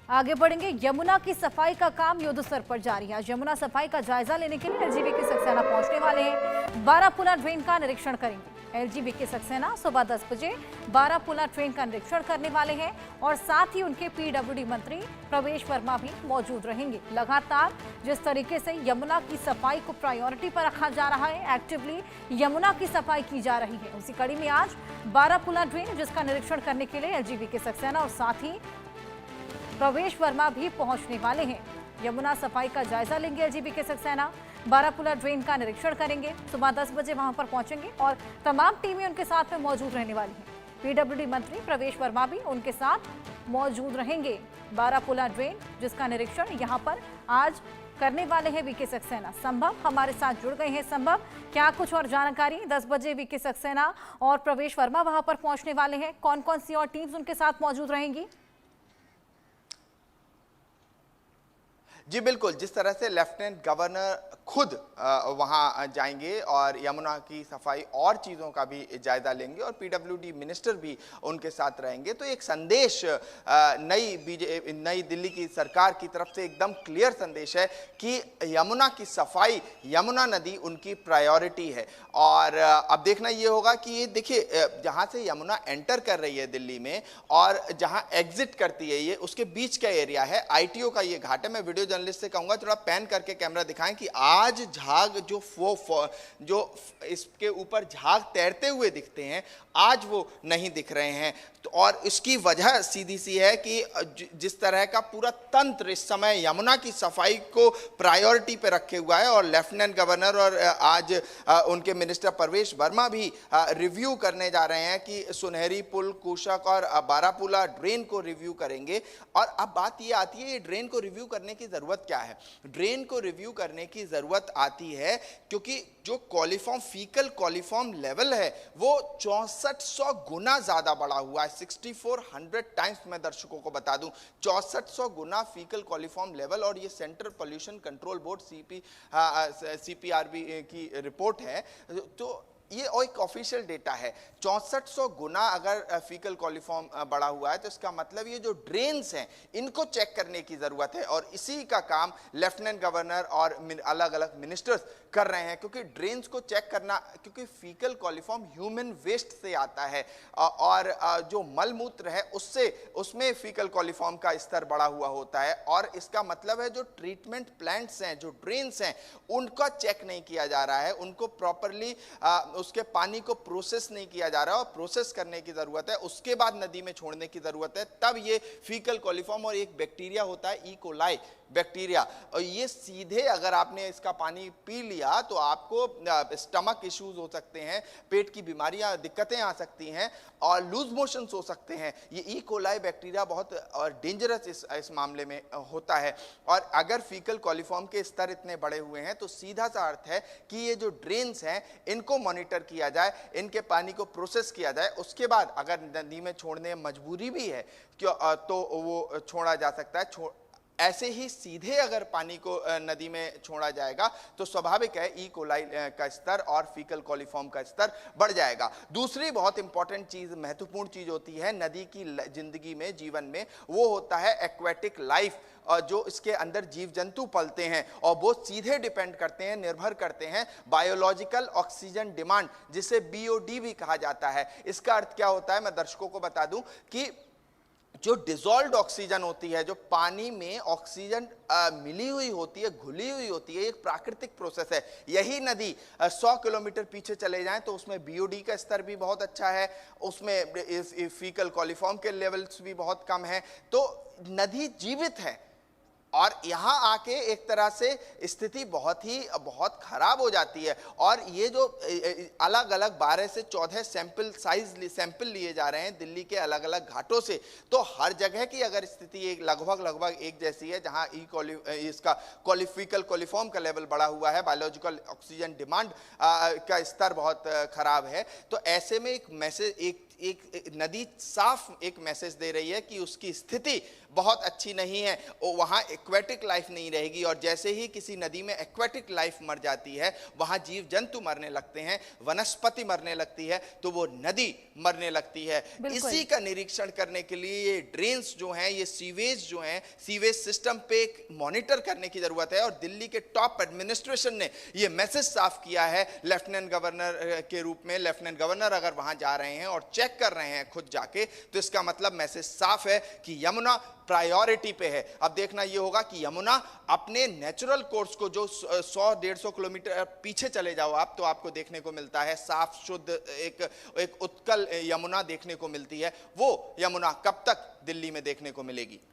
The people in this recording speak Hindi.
आगे बढ़ेंगे। यमुना की सफाई का काम युद्ध स्तर पर जारी है। यमुना सफाई का जायजा लेने के लिए एलजीबी के सक्सेना पहुंचने वाले हैं। बारापुला ड्रेन का निरीक्षण करेंगे। एलजीबी के सक्सेना सुबह 10 बजे बारापुला ट्रेन का निरीक्षण करने वाले हैं और साथ ही उनके पीडब्ल्यूडी मंत्री प्रवेश वर्मा भी मौजूद रहेंगे। लगातार जिस तरीके से यमुना की सफाई को प्रायोरिटी पर रखा जा रहा है, एक्टिवली यमुना की सफाई की जा रही है, उसी कड़ी में आज बारापुला ड्रेन जिसका निरीक्षण करने के लिए एलजीबी के सक्सेना और साथ ही प्रवेश वर्मा भी पहुंचने वाले हैं। यमुना सफाई का जायजा लेंगे एलजीबी के सक्सेना, बारापुला ड्रेन का निरीक्षण करेंगे। सुबह 10 बजे वहां पर पहुंचेंगे और तमाम टीमें उनके साथ में मौजूद रहने वाली हैं। पीडब्ल्यूडी मंत्री प्रवेश वर्मा भी उनके साथ मौजूद रहेंगे। बारापुला ड्रेन जिसका निरीक्षण यहां पर आज करने वाले हैं वीके सक्सेना। संभव हमारे साथ जुड़ गए हैं। संभव, क्या कुछ और जानकारी? 10 बजे वीके सक्सेना और प्रवेश वर्मा वहां पर पहुंचने वाले हैं। कौन कौन सी और टीम्स उनके साथ मौजूद रहेंगी? जी बिल्कुल, जिस तरह से लेफ्टिनेंट गवर्नर खुद वहां जाएंगे और यमुना की सफाई और चीज़ों का भी जायजा लेंगे और पीडब्ल्यूडी मिनिस्टर भी उनके साथ रहेंगे, तो एक संदेश नई दिल्ली की सरकार की तरफ से एकदम क्लियर संदेश है कि यमुना की सफाई, यमुना नदी उनकी प्रायोरिटी है। और अब देखना ये होगा कि ये देखिए, जहाँ से यमुना एंटर कर रही है दिल्ली में और जहाँ एग्जिट करती है, ये उसके बीच का एरिया है। आईटीओ का ये घाट है। मैं वीडियो जर्नलिस्ट से कहूंगा थोड़ा पैन करके कैमरा दिखाएं कि आज झाग जो इसके ऊपर झाग तैरते हुए दिखते हैं, आज वो नहीं दिख रहे हैं। तो और इसकी वजह सीधी सी है कि जिस तरह का पूरा तंत्र इस समय यमुना की सफाई को प्रायोरिटी पे रखे हुआ है और लेफ्टिनेंट गवर्नर और आज उनके मिनिस्टर प्रवेश वर्मा भी रिव्यू करने जा रहे हैं कि सुनहरी पुल, कुशक और बारापुला ड्रेन को रिव्यू करेंगे। और अब बात ये आती है, ये ड्रेन को रिव्यू करने की जरूरत क्या है? ड्रेन को रिव्यू करने की जरूरत आती है क्योंकि जो कॉलीफॉर्म, फीकल कॉलीफॉर्म लेवल है वो 6400 गुना ज्यादा बढ़ा हुआ है। 6400 टाइम्स मैं दर्शकों को बता दूं, 6400 गुना फीकल कॉलीफॉर्म लेवल। और ये सेंट्रल पोल्यूशन कंट्रोल बोर्ड सीपीआरबी की रिपोर्ट है, तो ये एक ऑफिशियल डेटा है। 6400 गुना अगर फीकल कॉलीफॉर्म बढ़ा हुआ है तो इसका मतलब ये जो ड्रेन्स हैं इनको चेक करने की जरूरत है और इसी का काम लेफ्टिनेंट गवर्नर और अलग अलग मिनिस्टर्स कर रहे हैं। क्योंकि ड्रेन्स को चेक करना, क्योंकि फीकल कॉलीफॉर्म ह्यूमन वेस्ट से आता है और जो मलमूत्र है उसमें फीकल कॉलीफॉर्म का स्तर बढ़ा हुआ होता है। और इसका मतलब है जो ट्रीटमेंट प्लांट्स हैं, जो ड्रेन्स हैं, उनका चेक नहीं किया जा रहा है, उनको प्रॉपरली उसके पानी को प्रोसेस नहीं किया जा रहा है और प्रोसेस करने की जरूरत है, उसके बाद नदी में छोड़ने की जरूरत है। तब ये फीकल कॉलीफॉर्म और एक बैक्टीरिया होता है, ई कोलाई बैक्टीरिया, और ये सीधे अगर आपने इसका पानी पी लिया तो आपको स्टमक इश्यूज हो सकते हैं, पेट की बीमारियां, दिक्कतें आ सकती हैं और लूज मोशंस हो सकते हैं। ये ई कोलाई बैक्टीरिया बहुत डेंजरस इस मामले में होता है। और अगर फीकल कॉलीफॉर्म के स्तर इतने बड़े हुए हैं तो सीधा सा अर्थ है कि ये जो ड्रेन्स हैं इनको मॉनिटर किया जाए, इनके पानी को प्रोसेस किया जाए, उसके बाद अगर नदी में छोड़ने मजबूरी भी है तो वो छोड़ा जा सकता है। ऐसे ही सीधे अगर पानी को नदी में छोड़ा जाएगा तो स्वाभाविक है ई कोलाई का स्तर और फीकल कॉलीफॉर्म का स्तर बढ़ जाएगा। दूसरी बहुत इंपॉर्टेंट चीज, महत्वपूर्ण चीज होती है नदी की जिंदगी में, जीवन में, वो होता है एक्वेटिक लाइफ, जो इसके अंदर जीव जंतु पलते हैं और वो सीधे डिपेंड करते हैं, निर्भर करते हैं बायोलॉजिकल ऑक्सीजन डिमांड, जिसे बीओडी भी कहा जाता है। इसका अर्थ क्या होता है, मैं दर्शकों को बता दूं कि जो डिसॉल्व्ड ऑक्सीजन होती है, जो पानी में ऑक्सीजन मिली हुई होती है, घुली हुई होती है, एक प्राकृतिक प्रोसेस है। यही नदी 100 किलोमीटर पीछे चले जाएं तो उसमें बीओडी का स्तर भी बहुत अच्छा है, उसमें फीकल कॉलीफॉर्म के लेवल्स भी बहुत कम है, तो नदी जीवित है। और यहाँ आके एक तरह से स्थिति बहुत खराब हो जाती है। और ये जो अलग अलग 12 से 14 सैंपल लिए जा रहे हैं दिल्ली के अलग अलग घाटों से, तो हर जगह की अगर स्थिति लगभग एक जैसी है, जहाँ इसका फीकल कॉलीफॉर्म का लेवल बढ़ा हुआ है, बायोलॉजिकल ऑक्सीजन डिमांड का स्तर बहुत खराब है, तो ऐसे में एक मैसेज, एक नदी साफ एक मैसेज दे रही है कि उसकी स्थिति बहुत अच्छी नहीं है, वहाँ एक्वेटिक लाइफ नहीं रहेगी। और जैसे ही किसी नदी में एक्वेटिक लाइफ मर जाती है, वहाँ जीव जंतु मरने लगते हैं, वनस्पति मरने लगती है, तो वो नदी मरने लगती है। इसी का निरीक्षण करने के लिए ये ड्रेन्स जो हैं, ये सीवेज जो हैं, सीवेज सिस्टम पे एक मॉनिटर करने की जरूरत है। और दिल्ली के टॉप एडमिनिस्ट्रेशन ने ये मैसेज साफ किया है लेफ्टिनेंट गवर्नर के रूप में। लेफ्टिनेंट गवर्नर अगर वहां जा रहे हैं और चेक कर रहे हैं खुद जाके, तो इसका मतलब मैसेज साफ है कि यमुना प्रायोरिटी पे है। अब देखना यह होगा कि यमुना अपने नेचुरल कोर्स को, जो 100-150 किलोमीटर पीछे चले जाओ आप, तो आपको देखने को मिलता है साफ शुद्ध एक उत्कल यमुना देखने को मिलती है। वो यमुना कब तक दिल्ली में देखने को मिलेगी?